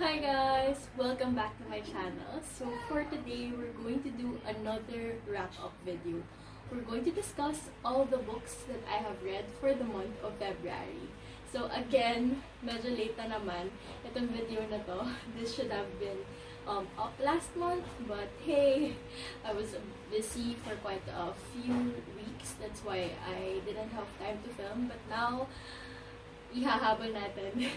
Hi guys! Welcome back to my channel. So for today, we're going to do another wrap-up video. We're going to discuss all the books that I have read for the month of February. So again, medyo late na naman itong video na to. This should have been up last month, but hey, I was busy for quite a few weeks. That's why I didn't have time to film. But now, ihahabol natin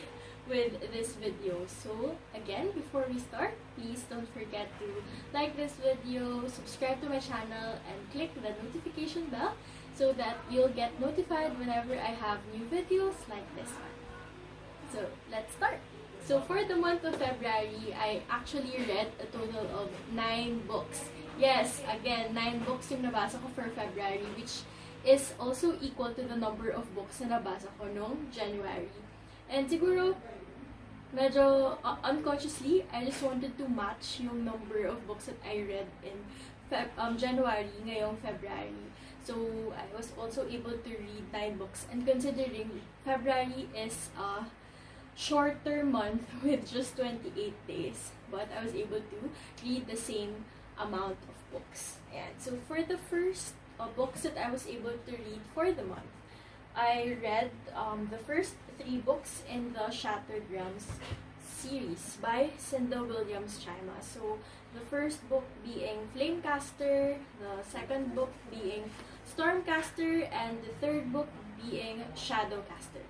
with this video. So again, before we start, please don't forget to like this video, subscribe to my channel, and click the notification bell so that you'll get notified whenever I have new videos like this one. So let's start. So for the month of February, I actually read a total of 9 books. Yes, again, 9 books yung nabasa ko for February, which is also equal to the number of books na nabasa ko noong January. And siguro, medyo unconsciously, I just wanted to match yung number of books that I read in January, ngayong February. So, I was also able to read 9 books. And considering February is a shorter month with just 28 days, but I was able to read the same amount of books. And so, for the first books that I was able to read for the month, I read the first 3 books in the Shattered Realms series by Cinda Williams Chima. So, the first book being Flamecaster, the second book being Stormcaster, and the third book being Shadowcaster.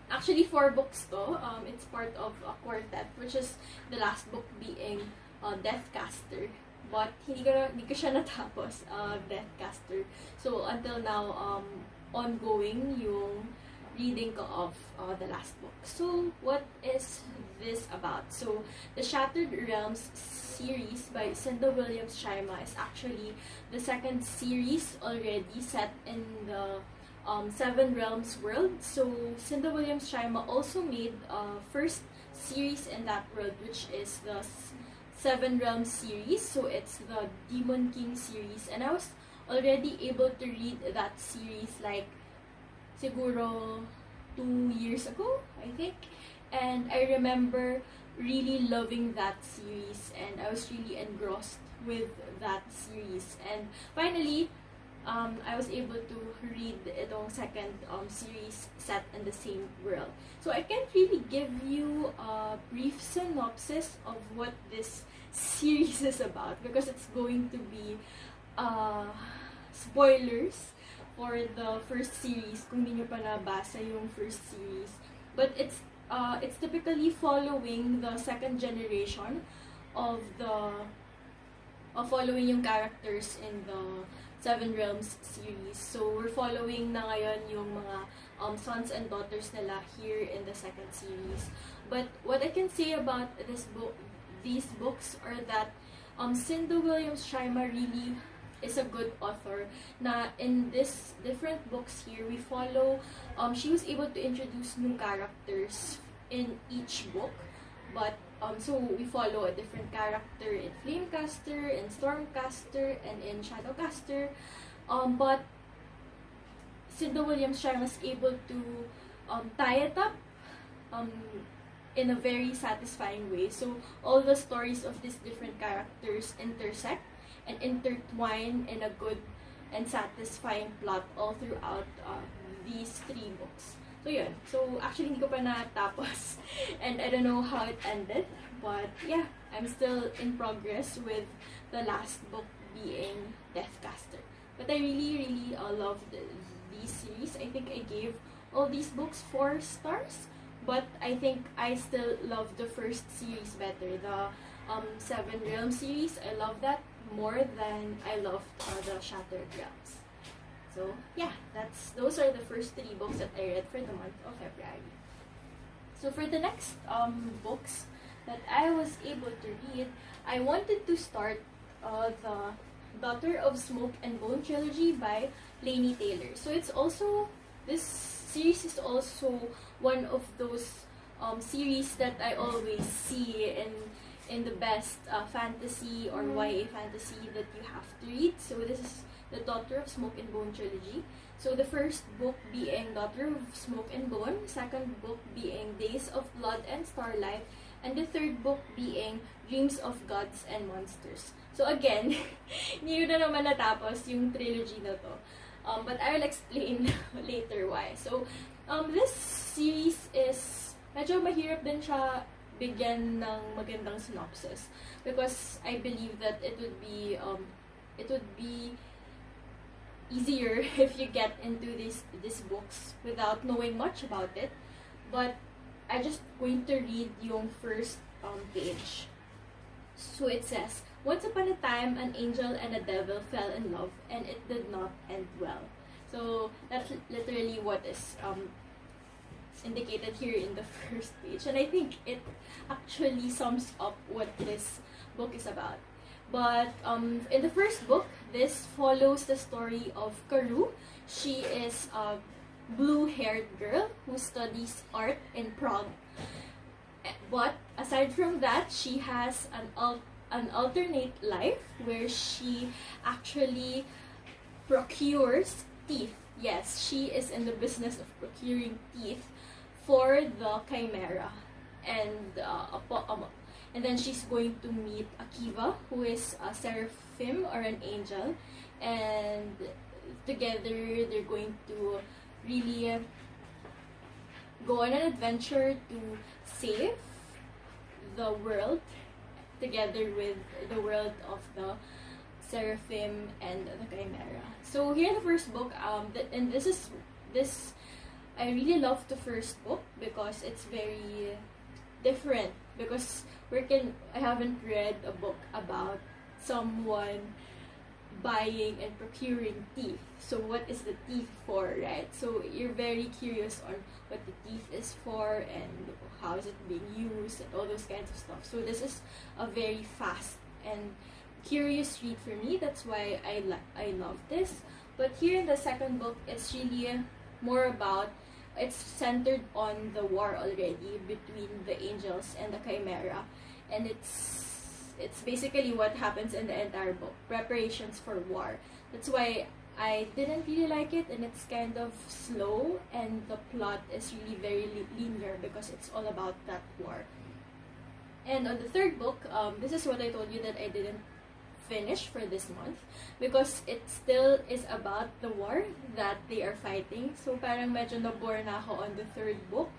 Actually, 4 books to. It's part of a quartet, which is the last book being Deathcaster. But hindi ko siya natapos, Deathcaster. So, until now, ongoing yung reading ko of the last book. So, what is this about? So, the Shattered Realms series by Cinda Williams Chima is actually the second series already set in the Seven Realms world. So, Cinda Williams Chima also made first series in that world, which is the Seven Realms series. So, it's the Demon King series. And I was already able to read that series like siguro 2 years ago, I think. And I remember really loving that series, and I was really engrossed with that series. And finally, I was able to read itong second series set in the same world. So I can't really give you a brief synopsis of what this series is about because it's going to be spoilers for the first series kung hindi nyo pa nabasa yung first series. But it's typically following the second generation of following yung characters in the Seven Realms series. So we're following na ngayon yung mga sons and daughters nila here in the second series. But what I can say about these books are that Cinda Williams Chima really is a good author na in this different books here we follow she was able to introduce new characters in each book, but so we follow a different character in Flamecaster, in Stormcaster, and in Shadowcaster, but Cinda Williams Chima was able to tie it up in a very satisfying way. So all the stories of these different characters intersect and intertwine in a good and satisfying plot all throughout these 3 books. So yun. So actually hindi ko pa natapos and I don't know how it ended, but yeah, I'm still in progress with the last book being Deathcaster. But I really loved these series. I think I gave all these books 4 stars, but I think I still love the first series better. The Seven Realms series, I love that more than I loved the Shattered Realms. So yeah, those are the first 3 books that I read for the month of February. So for the next books that I was able to read, I wanted to start the Daughter of Smoke and Bone Trilogy by Laini Taylor. So this series is also one of those series that I always see in the best fantasy or YA fantasy that you have to read. So this is the Daughter of Smoke and Bone Trilogy. So the first book being Daughter of Smoke and Bone, second book being Days of Blood and Starlight, and the third book being Dreams of Gods and Monsters. So again, hindi ko na naman natapos yung trilogy na to. But I will explain later why. So, this series is medyo mahirap din siya bigyan ng magandang synopsis because I believe that it would be easier if you get into these books without knowing much about it. But I just going to read yung first page. So it says, once upon a time, an angel and a devil fell in love, and it did not end well. So that's literally what is indicated here in the first page, and I think it actually sums up what this book is about. But in the first book, this follows the story of Karu. She is a blue-haired girl who studies art in Prague. But aside from that, she has an alternate life where she actually procures teeth. Yes, she is in the business of procuring teeth for the Chimera. And then she's going to meet Akiva, who is a seraphim or an angel. And together, they're going to really go on an adventure to save the world together with the world of the seraphim and the Chimera. So here in the first book, and this I really love the first book because it's very different, because I haven't read a book about someone buying and procuring teeth. So what is the teeth for, right? So you're very curious on what the teeth is for and how is it being used and all those kinds of stuff. So this is a very fast and curious read for me. That's why I love this. But here in the second book, it's really more about, it's centered on the war already between the angels and the Chimera, and it's basically what happens in the entire book, preparations for war. That's why I didn't really like it, and it's kind of slow, and the plot is really very linear because it's all about that war. And on the third book, this is what I told you that I didn't finish for this month because it still is about the war that they are fighting. So parang medyo na-bore na ako on the third book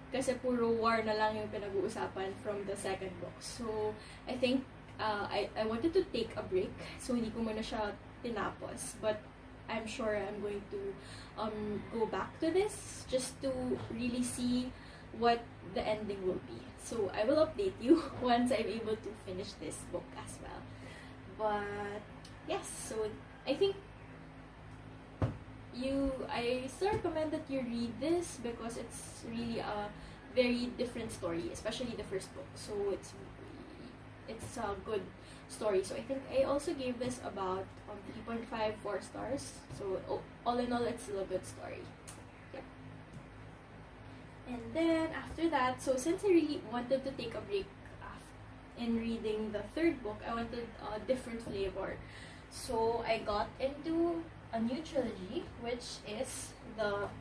kasi puro war na lang yung pinag-uusapan from the second book. So I think I wanted to take a break, so hindi ko muna siya tinapos, but I'm sure I'm going to go back to this just to really see what the ending will be. So I will update you once I'm able to finish this book as well. But yes, so I think I still recommend that you read this because it's really a very different story, especially the first book. So it's a good story. So I think I also gave this about 3.5, 4 stars. So all in all, it's still a good story. Yeah. And then after that, so since I really wanted to take a break in reading the third book, I wanted a different flavor. So I got into a new trilogy, which is the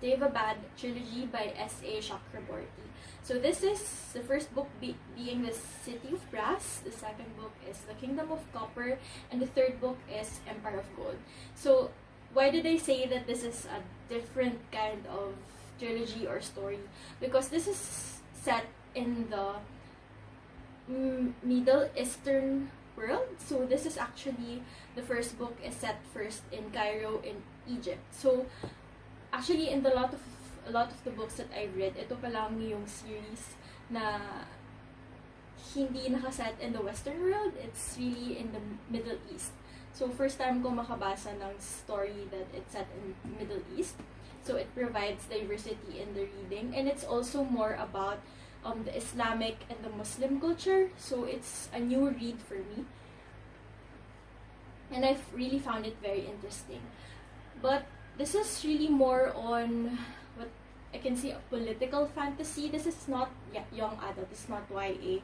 Devapad Trilogy by S.A. Chakraborty. So this is the first book being the City of Brass, the second book is the Kingdom of Copper, and the third book is Empire of Gold. So why did I say that this is a different kind of trilogy or story? Because this is set in the Middle Eastern world. So this is actually, the first book is set first in Cairo in Egypt. So actually in a lot of the books that I read, ito pa lang yung series na hindi nakaset in the Western world. It's really in the Middle East. So first time ko makabasa ng story that it's set in Middle East. So it provides diversity in the reading, and it's also more about the Islamic and the Muslim culture. So it's a new read for me, and I've really found it very interesting. But this is really more on what I can say, a political fantasy. This is not young adult, it's not YA.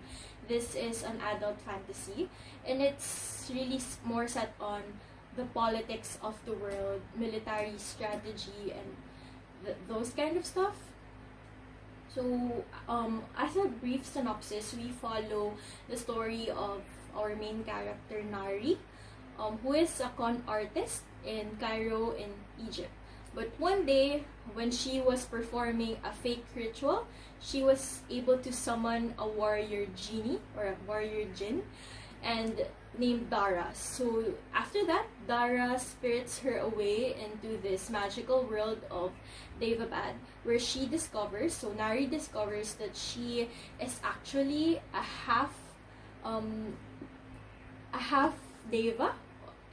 This is an adult fantasy, and it's really more set on the politics of the world, military strategy, and those kind of stuff. So, as a brief synopsis, we follow the story of our main character, Nari, who is a con artist in Cairo in Egypt. But one day, when she was performing a fake ritual, she was able to summon a warrior genie or a warrior jinn and named Dara. So after that, Dara spirits her away into this magical world of Devapad, where she discovers, so Nari discovers that she is actually a half Deva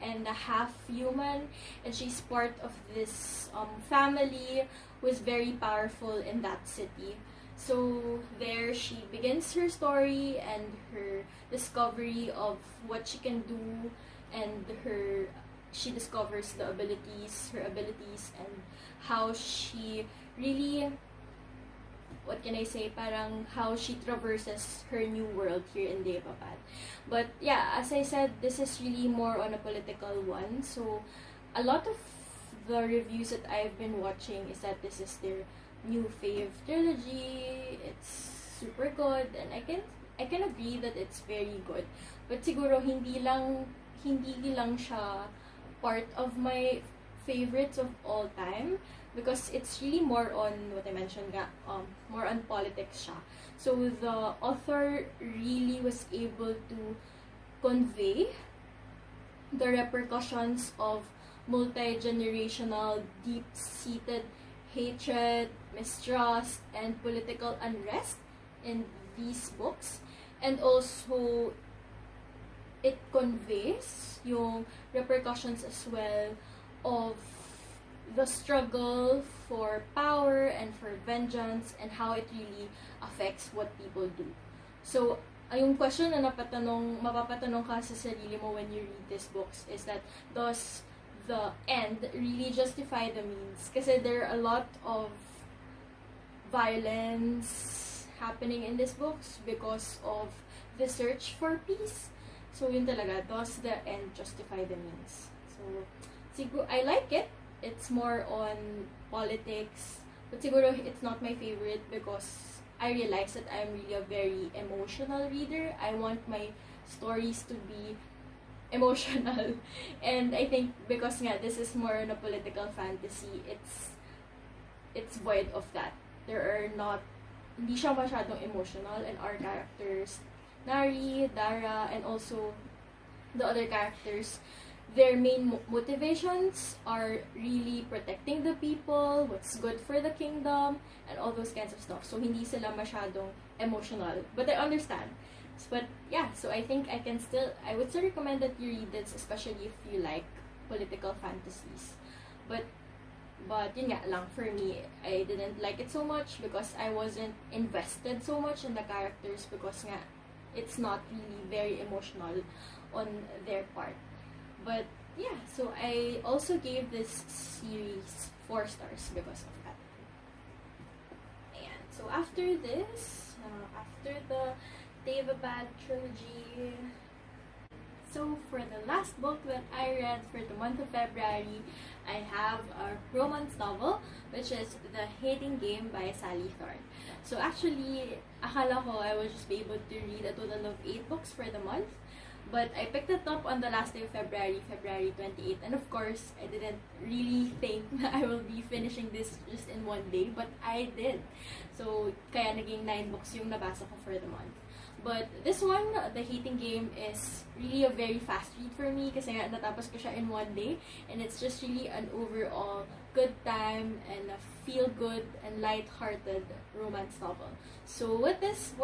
and a half human, and she's part of this family who is very powerful in that city. So there she begins her story and her discovery of what she can do, and she discovers her abilities, and how she really, what can I say, parang how she traverses her new world here in Devapad. But yeah, as I said, this is really more on a political one. So a lot of the reviews that I've been watching is that this is their new fave trilogy. It's super good, and I can agree that it's very good. But siguro hindi lang siya part of my favorites of all time, because it's really more on what I mentioned, more on politics siya. So the author really was able to convey the repercussions of multi-generational, deep-seated hatred, mistrust, and political unrest in these books. And also, it conveys yung repercussions as well of the struggle for power and for vengeance, and how it really affects what people do. So, yung question na mapapatanong ka sa sarili mo when you read these books is that, does the end really justify the means? Kasi there are a lot of violence happening in these books because of the search for peace. So yun talaga, does the end justify the means? So siguro I like it. It's more on politics, but siguro it's not my favorite because I realize that I'm really a very emotional reader. I want my stories to be emotional, and I think because nga this is more on a political fantasy, it's void of that. Hindi siya masyadong emotional, and our characters, Nari, Dara, and also the other characters, their main motivations are really protecting the people, what's good for the kingdom, and all those kinds of stuff. So hindi sila masyadong emotional, but I understand. But yeah, so I think I would still recommend that you read this, especially if you like political fantasies. But yun nga lang, for me, I didn't like it so much because I wasn't invested so much in the characters, because nga, it's not really very emotional on their part. But yeah, so I also gave this series 4 stars because of that. And so after this, after the Devapad Trilogy, so for the last book that I read for the month of February, I have a romance novel, which is The Hating Game by Sally Thorne. So actually, akala ko I will just be able to read a total of 8 books for the month, but I picked it up on the last day of February 28th, and of course, I didn't really think that I will be finishing this just in one day, but I did. So, kaya naging 9 books yung nabasa ko for the month. But this one, The Hating Game, is really a very fast read for me kasi nga natapos ko siya in one day, and it's just really an overall good time and a feel-good and light-hearted romance novel. So what is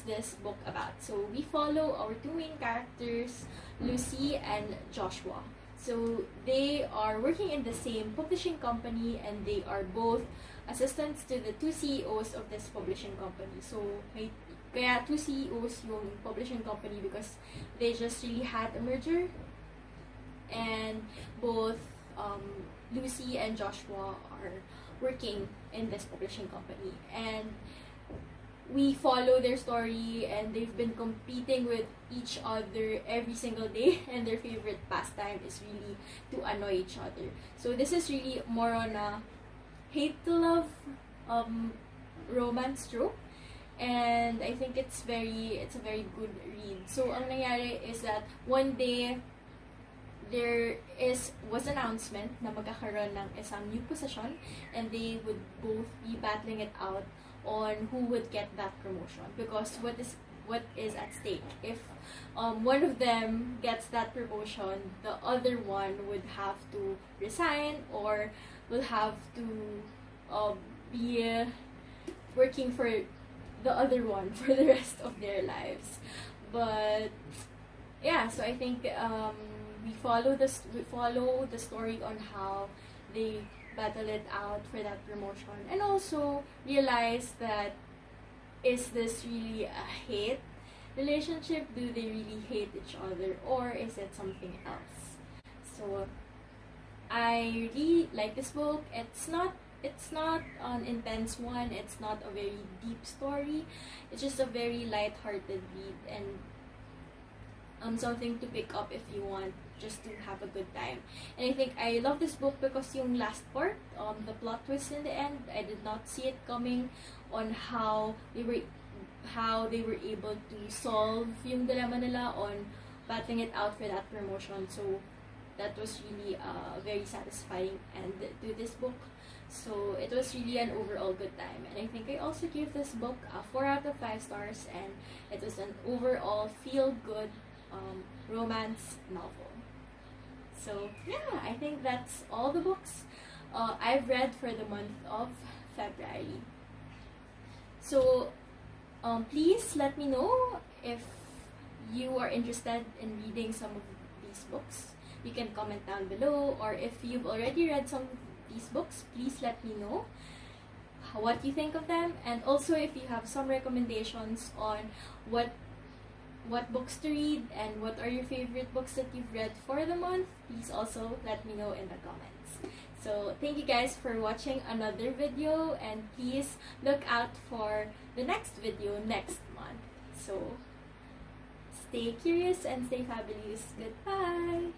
this book about? So we follow our 2 main characters, Lucy and Joshua. So they are working in the same publishing company, and they are both assistants to the 2 CEOs of this publishing company. So kaya 2 CEOs yung publishing company because they just really had a merger, and both Lucy and Joshua are working in this publishing company, and we follow their story, and they've been competing with each other every single day, and their favorite pastime is really to annoy each other. So this is really more on a hate to love romance trope. And I think it's a very good read. So, ang nangyari is that one day, was announcement na magkakaroon ng isang new position, and they would both be battling it out on who would get that promotion, because what is at stake. If one of them gets that promotion, the other one would have to resign or will have to be working for the other one for the rest of their lives. But yeah, so I think we follow the story on how they battle it out for that promotion, and also realize that, is this really a hate relationship? Do they really hate each other, or is it something else? So I really like this book. It's not an intense one. It's not a very deep story. It's just a very light-hearted read, and something to pick up if you want just to have a good time. And I think I love this book because yung last part, the plot twist in the end, I did not see it coming, on how they were able to solve yung dilemma nila on battling it out for that promotion. So that was really a very satisfying end to this book. So it was really an overall good time, and I think I also gave this book a 4 out of 5 stars, and it was an overall feel-good romance novel. So yeah, I think that's all the books I've read for the month of February. So please let me know if you are interested in reading some of these books. You can comment down below, or if you've already read some of these books, please let me know what you think of them. And also, if you have some recommendations on what books to read and what are your favorite books that you've read for the month, please also let me know in the comments. So thank you guys for watching another video, and please look out for the next video next month. So stay curious and stay fabulous. Goodbye!